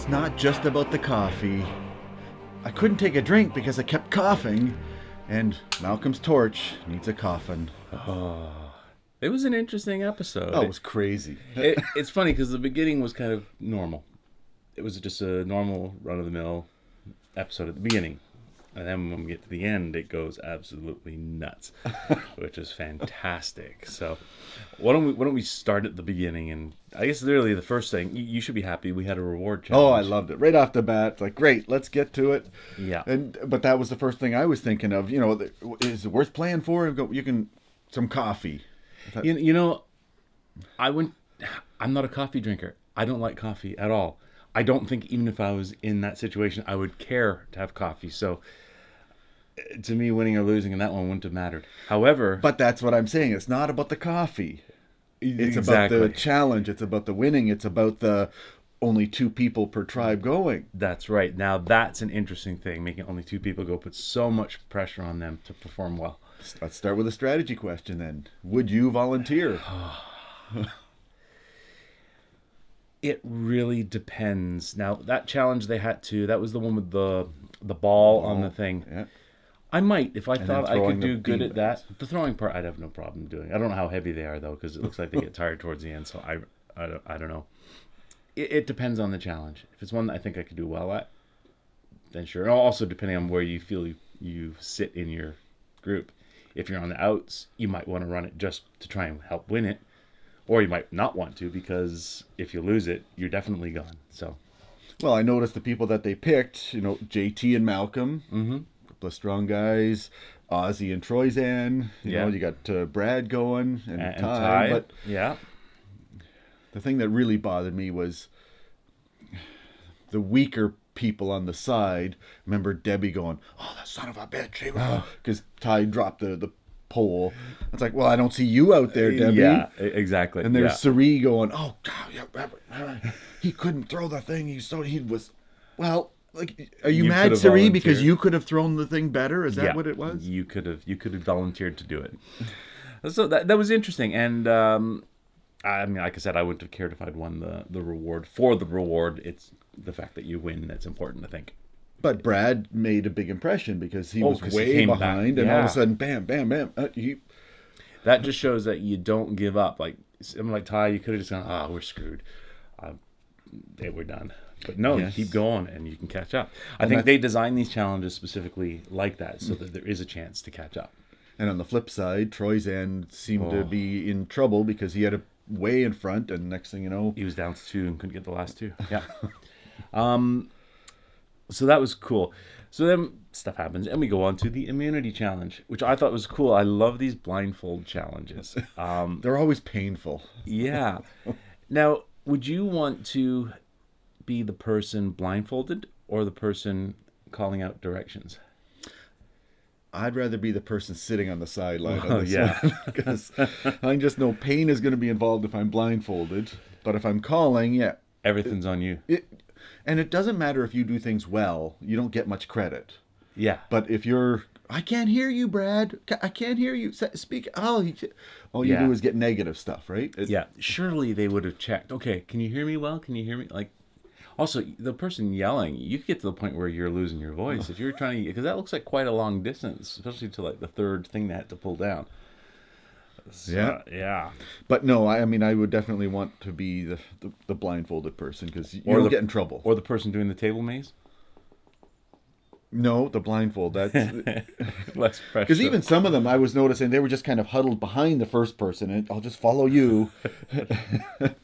it's not just about the coffee. I couldn't take a drink because I kept coughing, and Malcolm's torch needs a coffin. Oh, it was an interesting episode. Oh, it was crazy. It's funny because the beginning was kind of normal. It was just a normal run-of-the-mill episode at the beginning. And then when we get to the end, it goes absolutely nuts, which is fantastic. So why don't we start at the beginning? And I guess literally the first thing, you should be happy we had a reward challenge. Oh, I loved it. Right off the bat, like, great, let's get to it. Yeah. But that was the first thing I was thinking of. You know, is it worth playing for? You can, some coffee. You know, I'm not a coffee drinker. I don't like coffee at all. I don't think even if I was in that situation, I would care to have coffee. So to me, winning or losing in that one wouldn't have mattered. However... But that's what I'm saying. It's not about the coffee. It's exactly. about the challenge. It's about the winning. It's about the only 2 people per tribe going. That's right. Now, that's an interesting thing. Making only 2 people go puts so much pressure on them to perform well. Let's start with a strategy question then. Would you volunteer? It really depends. Now, that challenge they had to... That was the one with the ball on the thing. Yeah. I might, if I thought I could do good bean at that. The throwing part, I'd have no problem doing. I don't know how heavy they are, though, because it looks like they get tired towards the end, so I don't know. It depends on the challenge. If it's one that I think I could do well at, then sure. And also, depending on where you feel you sit in your group. If you're on the outs, you might want to run it just to try and help win it. Or you might not want to, because if you lose it, you're definitely gone. So, Well, I noticed the people that they picked, you know, JT and Malcolm, a couple of strong guys, Ozzy and Troyzan, you know, you got Brad going and Ty. But yeah. the thing that really bothered me was the weaker people on the side. Remember Debbie going, "Oh, that son of a bitch," because Ty dropped the pole. It's like, well, I don't see you out there, Debbie. Yeah, exactly. And there's Sari going, "Oh God, yeah, he couldn't throw the thing. He was, well, like, are you mad, Sari, because you could have thrown the thing better? Is that what it was? You could have volunteered to do it. So that was interesting, and I mean, like I said, I wouldn't have cared if I'd won the reward. For the reward, it's the fact that you win that's important, I think. But Brad made a big impression because he was way behind, and all of a sudden, bam, bam, bam. That just shows that you don't give up. Like someone like Ty, you could have just gone, we're screwed. We're done. But no, you keep going, and you can catch up. I think they designed these challenges specifically like that, so that there is a chance to catch up. And on the flip side, Troyzan seemed to be in trouble because he had a way in front, and next thing you know, he was down to 2 and couldn't get the last 2. Yeah. So that was cool. So then stuff happens, and we go on to the immunity challenge, which I thought was cool. I love these blindfold challenges. They're always painful. Yeah. Now, would you want to be the person blindfolded or the person calling out directions? I'd rather be the person sitting on the sideline on this one, because I just know pain is going to be involved if I'm blindfolded. But if I'm calling, everything's on you. And it doesn't matter if you do things well; you don't get much credit. Yeah. But if I can't hear you, Brad. I can't hear you. Speak. All you do is get negative stuff, right? Surely they would have checked. Okay, can you hear me well? Can you hear me? Like, also, the person yelling, you could get to the point where you're losing your voice if you're trying to, because that looks like quite a long distance, especially to like the third thing they had to pull down. So, yeah. But no, I mean, I would definitely want to be the blindfolded person, because you don't get in trouble. Or the person doing the table maze. No, the blindfold. That's less pressure. Because even some of them, I was noticing, they were just kind of huddled behind the first person, and I'll just follow you.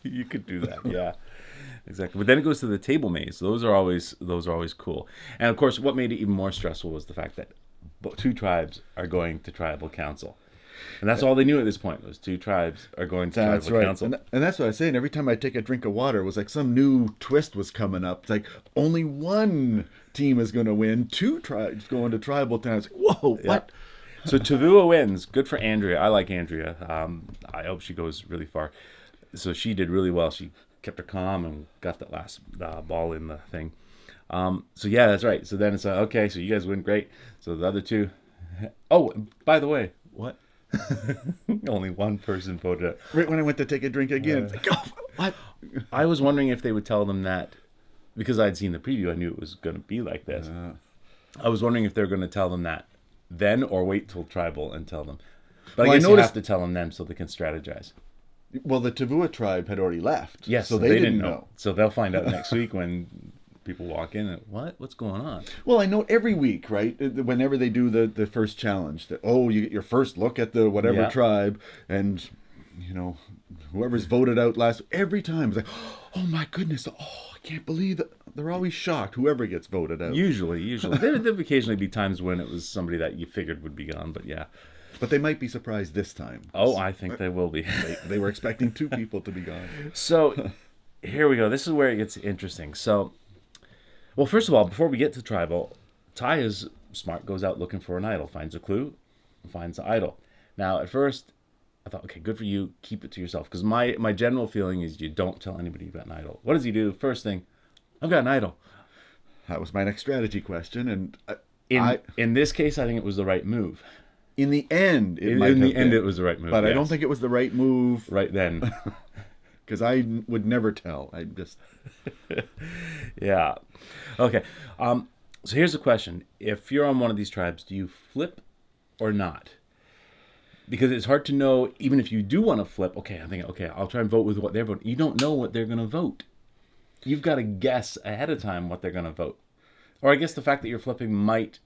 You could do that, yeah. Exactly. But then it goes to the table maze. Those are always cool. And of course, what made it even more stressful was the fact that 2 tribes are going to tribal council. And that's all they knew at this point. Those 2 tribes are going to tribal council. And that's what I was saying. Every time I take a drink of water, it was like some new twist was coming up. It's like only one team is going to win. 2 tribes going to tribal town. It's like, whoa, what? So Tavua wins. Good for Andrea. I like Andrea. I hope she goes really far. So she did really well. She kept her calm and got that last ball in the thing. So yeah, that's right. So then it's okay, so you guys win, great. So the other 2. Oh, by the way, what? Only one person voted out. Right when I went to take a drink again. It's like, oh, what? I was wondering if they would tell them that because I'd seen the preview, I knew it was going to be like this. Uh, I was wondering if they're going to tell them that then or wait till Tribal and tell them. But Well, I I guess you noticed- have to tell them then so they can strategize. well, the Tavua tribe had already left. Yes, so they didn't know. So they'll find out next week when people walk in and, what's going on? Well, I know every week, right? Whenever they do the first challenge, that you get your first look at the whatever Yeah. tribe, and whoever's voted out last. Every time it's like, oh my goodness, I can't believe that. They're always shocked. Whoever gets voted out, Usually. There'd occasionally be times when it was somebody that you figured would be gone, but yeah. but they might be surprised this time. Oh, I think they will be. They were expecting 2 people to be gone. So here we go. This is where it gets interesting. So, well, first of all, before we get to Tribal, Ty is smart, goes out looking for an idol, finds a clue, finds the idol. Now, at first, I thought, okay, good for you, keep it to yourself. Because my general feeling is you don't tell anybody you've got an idol. What does he do? First thing, I've got an idol. That was my next strategy question, and In this case, I think it was the right move. in the end, In the end, it was the right move. But I don't yes. think it was the right move Right then. because I would never tell. I just Yeah. Okay. So here's the question. If you're on one of these tribes, do you flip or not? Because it's hard to know, even if you do want to flip, okay, I'm thinking, okay, I'll try and vote with what they're voting. You don't know what they're going to vote. You've got to guess ahead of time what they're going to vote. Or I guess the fact that you're flipping might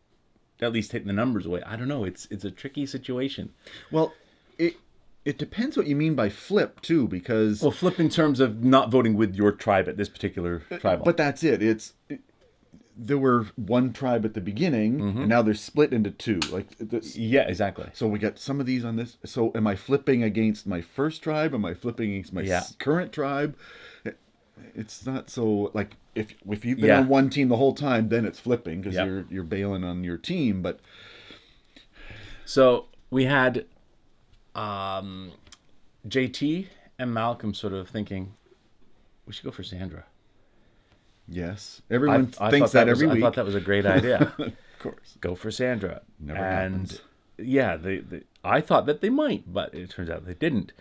at least take the numbers away. I don't know. It's a tricky situation. well, it depends what you mean by flip too, because Well, flip in terms of not voting with your tribe at this particular tribal. but that's it. There were one tribe at the beginning, and now they're split into 2. Like this. Yeah, exactly. So we got some of these on this. So am I flipping against my first tribe? Am I flipping against my Yeah. current tribe? It's not so like if you've been Yeah. on one team the whole time, then it's flipping because Yep. you're bailing on your team. But So we had JT and Malcolm sort of thinking, we should go for Sandra. yes, everyone I thinks thought that every I week. thought that was a great idea. Of course. Go for Sandra. Never and happens. yeah, I thought that they might, but it turns out they didn't.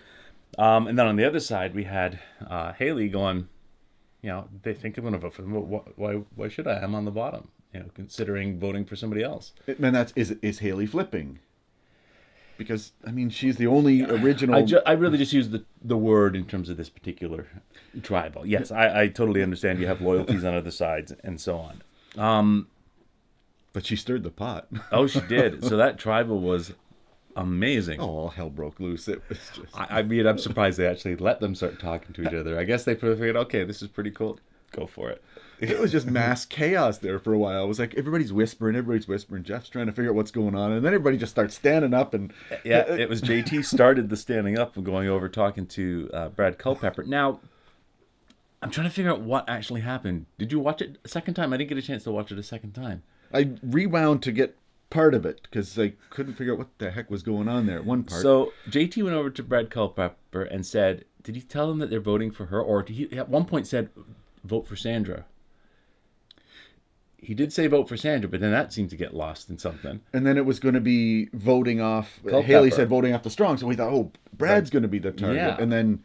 And then on the other side, we had Haley going, they think I'm going to vote for them. Why should I? I'm on the bottom, considering voting for somebody else. And is Haley flipping? Because I mean, she's the only original. I really just use the word in terms of this particular tribal. Yes, I totally understand you have loyalties on other sides and so on. But she stirred the pot. Oh, she did. So that tribal was amazing. Oh, all hell broke loose. It was just. I mean, I'm surprised they actually let them start talking to each other. I guess they figured, okay, this is pretty cool. Go for it. It was just mass chaos there for a while. It was like everybody's whispering. Jeff's trying to figure out what's going on, and then everybody just starts standing up and. Yeah, it was JT started the standing up and going over talking to Brad Culpepper. Now, I'm trying to figure out what actually happened. Did you watch it a second time? I didn't get a chance to watch it a second time. I rewound to get part of it because I couldn't figure out what the heck was going on there at one part. So JT went over to Brad Culpepper and said, did he tell them that they're voting for her? Or he at one point said, vote for Sandra. He did say vote for Sandra, but then that seemed to get lost in something. And then it was going to be voting off. Culpepper. Haley said voting off the strong, so we thought, oh, Brad's going to be the target. Yeah. And then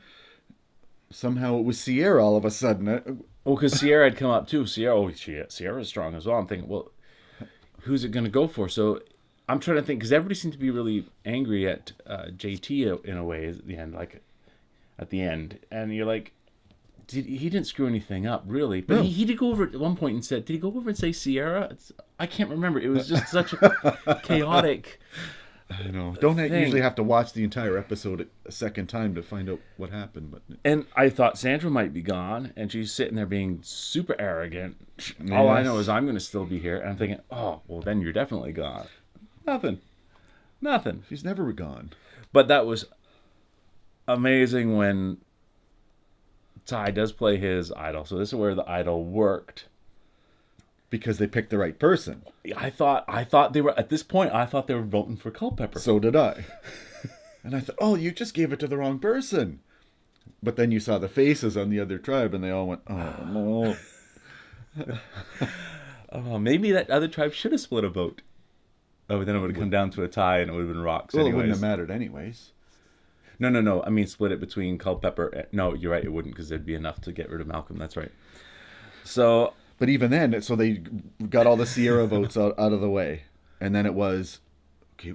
somehow it was Sierra all of a sudden. Well, because Sierra had come up too. Sierra's strong as well. I'm thinking, well, who's it going to go for? So I'm trying to think, because everybody seemed to be really angry at JT in a way at the end. And you're like, he didn't screw anything up, really. But No. he did go over at one point and said, did he go over and say Sierra? I can't remember. It was just such a chaotic. I know. Don't thing. usually have to watch the entire episode a second time to find out what happened. But And I thought Sandra might be gone, and she's sitting there being super arrogant. All I Yes. know is I'm going to still be here. And I'm thinking, oh, well, then you're definitely gone. Nothing. she's never gone. But that was amazing when Ty does play his idol. So this is where the idol worked. Because they picked the right person. I thought they were, at this point, I thought they were voting for Culpepper. So did I. And I thought, oh, you just gave it to the wrong person. But then you saw the faces on the other tribe, and they all went, oh, no. Oh, maybe that other tribe should have split a vote. Oh, then it would have come down to a tie, and it would have been rocks Well, it anyways. wouldn't have mattered anyways. No. I mean, split it between Culpepper. No, you're right. It wouldn't, because there'd be enough to get rid of Malcolm. That's right. So But even then, so they got all the Sierra votes out of the way, and then it was, okay,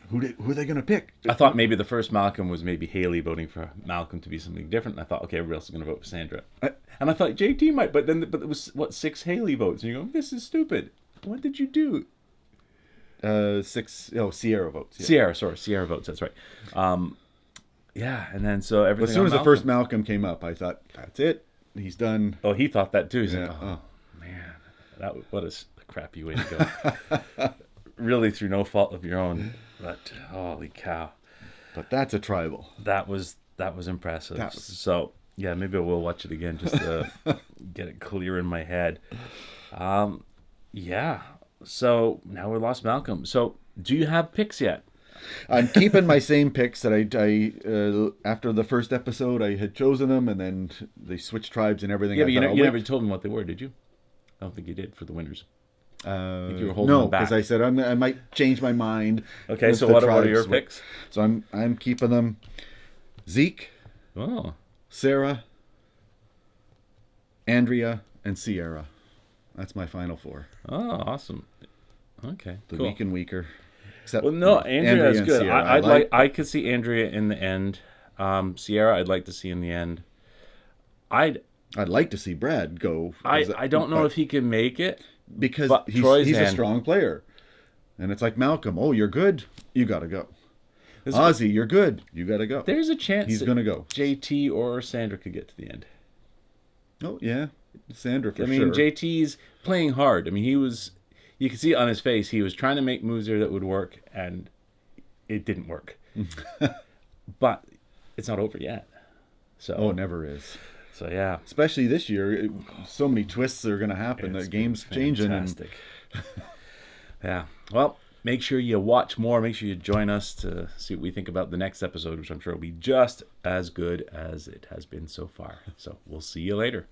who are they going to pick? I thought maybe the first Malcolm was maybe Haley voting for Malcolm to be something different. And I thought, okay, everybody else is going to vote for Sandra. And I thought JT might, but it was, what, 6 Haley votes. And you go, this is stupid. What did you do? 6, Sierra votes. Yeah. Sierra votes, that's right. Yeah, and then so everything. As soon as the first Malcolm came up, I thought, that's it. He's done. Oh, he thought that too. He's Yeah. like, oh, man, what a crappy way to go. Really through no fault of your own, but holy cow. But that's a tribal. That was impressive. So yeah, maybe I will watch it again just to get it clear in my head. Yeah. So now we lost Malcolm. So do you have picks yet? I'm keeping my same picks that I after the first episode I had chosen them, and then they switched tribes and everything. Yeah, but you never told me what they were, did you? I don't think you did for the winners. I think you were holding no, them back. because I said I might change my mind. Okay, so what are your picks? So I'm keeping them: Zeke, Oh, Sarah, Andrea, and Sierra. That's my final 4. oh, awesome. Okay, The cool. weak and weaker. Except Well, no, Andrea is and good. Sierra. I could see Andrea in the end. Sierra, I'd like to see in the end. I'd like to see Brad go. I don't know if he can make it because but he's a strong player, and it's like Malcolm. Oh, you're good. You got to go. Ozzy, you're good. You got to go. There's a chance he's going to go. JT or Sandra could get to the end. Oh yeah, Sandra for sure. I mean, JT's playing hard. I mean, you can see on his face, he was trying to make moves there that would work, and it didn't work. But it's not over yet. So it never is. So yeah, especially this year, so many twists are going to happen. The game's changing. Fantastic. Yeah. Well, make sure you watch more. Make sure you join us to see what we think about the next episode, which I'm sure will be just as good as it has been so far. So we'll see you later.